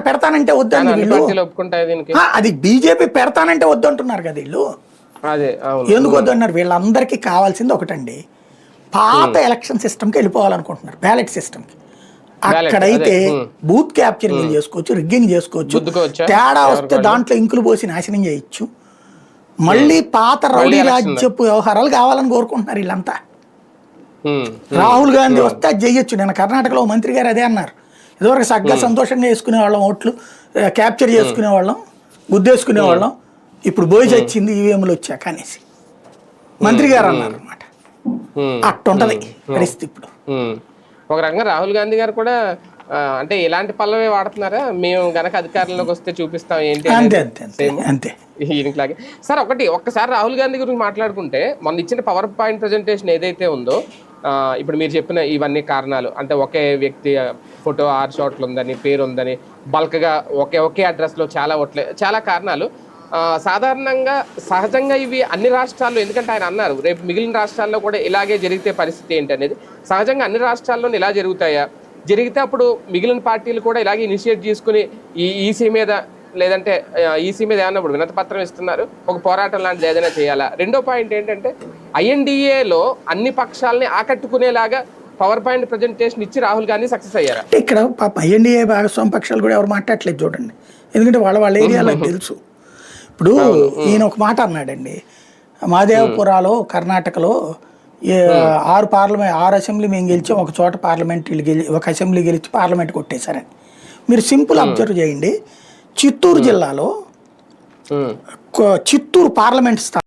పెడతానంటే వద్దండి వీళ్ళు. అది బీజేపీ పెడతానంటే వద్దంటున్నారు కదా వీళ్ళు. ఎందుకు వద్దన్నారు? వీళ్ళందరికీ కావాల్సింది ఒకటండి, పాత ఎలక్షన్ సిస్టమ్కి వెళ్ళిపోవాలనుకుంటున్నారు, బ్యాలెట్ సిస్టమ్కి. అక్కడైతే బూత్ క్యాప్చరింగ్ చేసుకోవచ్చు, రిగ్గింగ్ చేసుకోవచ్చు, తేడా వస్తే దాంట్లో ఇంకులు పోసి నాశనం చేయొచ్చు. మళ్ళీ పాత రౌడీ రాజ్యపు వ్యవహారాలు కావాలని కోరుకుంటున్నారు వీళ్ళంతా. రాహుల్ గాంధీ వస్తే అది చెయ్యొచ్చు. నేను కర్ణాటకలో మంత్రి గారు అదే అన్నారు, ఇదివరకు సగ్గా సంతోషంగా వేసుకునే వాళ్ళం, ఓట్లు క్యాప్చర్ చేసుకునే వాళ్ళం, గుద్దేసుకునే వాళ్ళం, ఇప్పుడు బోయ్స్ వచ్చింది ఈవీఎంలు వచ్చాక అనేసి మంత్రి గారు అన్నారు అనమాట. అట్టుంటది పరిస్థితి ఇప్పుడు. ఒక రకంగా రాహుల్ గాంధీ గారు కూడా అంటే ఇలాంటి పల్లవే వాడుతున్నారా, మేము గనక అధికారంలోకి వస్తే చూపిస్తాం ఏంటి అంతే ఈయనలాగే. సార్ ఒక్కసారి రాహుల్ గాంధీ గురించి మాట్లాడుకుంటే, మొన్న ఇచ్చిన పవర్ పాయింట్ ప్రజెంటేషన్ ఏదైతే ఉందో, ఇప్పుడు మీరు చెప్పిన ఇవన్నీ కారణాలు, అంటే ఒకే వ్యక్తి ఫోటో 6 షాట్లు ఉందని, పేరు ఉందని, బల్క్గా ఒకే అడ్రస్లో చాలా కారణాలు. సాధారణంగా సహజంగా ఇవి అన్ని రాష్ట్రాల్లో, ఎందుకంటే ఆయన అన్నారు రేపు మిగిలిన రాష్ట్రాల్లో కూడా ఇలాగే జరిగితే పరిస్థితి ఏంటి అనేది, సహజంగా అన్ని రాష్ట్రాల్లో ఇలా జరుగుతాయా? జరిగితే అప్పుడు మిగిలిన పార్టీలు కూడా ఇలాగే ఇనిషియేట్ చేసుకుని ఈ ఈసీ మీద, లేదంటే ఈసీ మీద ఏమన్నా ఇప్పుడు వినతి పత్రం ఇస్తున్నారు, ఒక పోరాటం లాంటిది ఏదైనా చేయాలా? రెండో పాయింట్ ఏంటంటే, ఐఎన్డిఏలో అన్ని పక్షాలని ఆకట్టుకునేలాగా పవర్ పాయింట్ ప్రజెంటేషన్ ఇచ్చి రాహుల్ గాంధీ సక్సెస్ అయ్యారా? ఇక్కడ పాప ఐఎన్డిఏ భాగస్వామి పక్షాలు కూడా ఎవరు మాట్లాడలేదు చూడండి, ఎందుకంటే వాళ్ళ ఏరియాలో తెలుసు. ఇప్పుడు ఈయన ఒక మాట అన్నాడండి, మాదేవపురాలో కర్ణాటకలో 6 అసెంబ్లీ మేము గెలిచాం, ఒక చోట పార్లమెంట్ ఒక అసెంబ్లీ గెలిచి పార్లమెంట్ కొట్టేశారని. మీరు సింపుల్ అబ్జర్వ్ చేయండి, చిత్తూరు జిల్లాలో చిత్తూరు పార్లమెంట్ స్థానం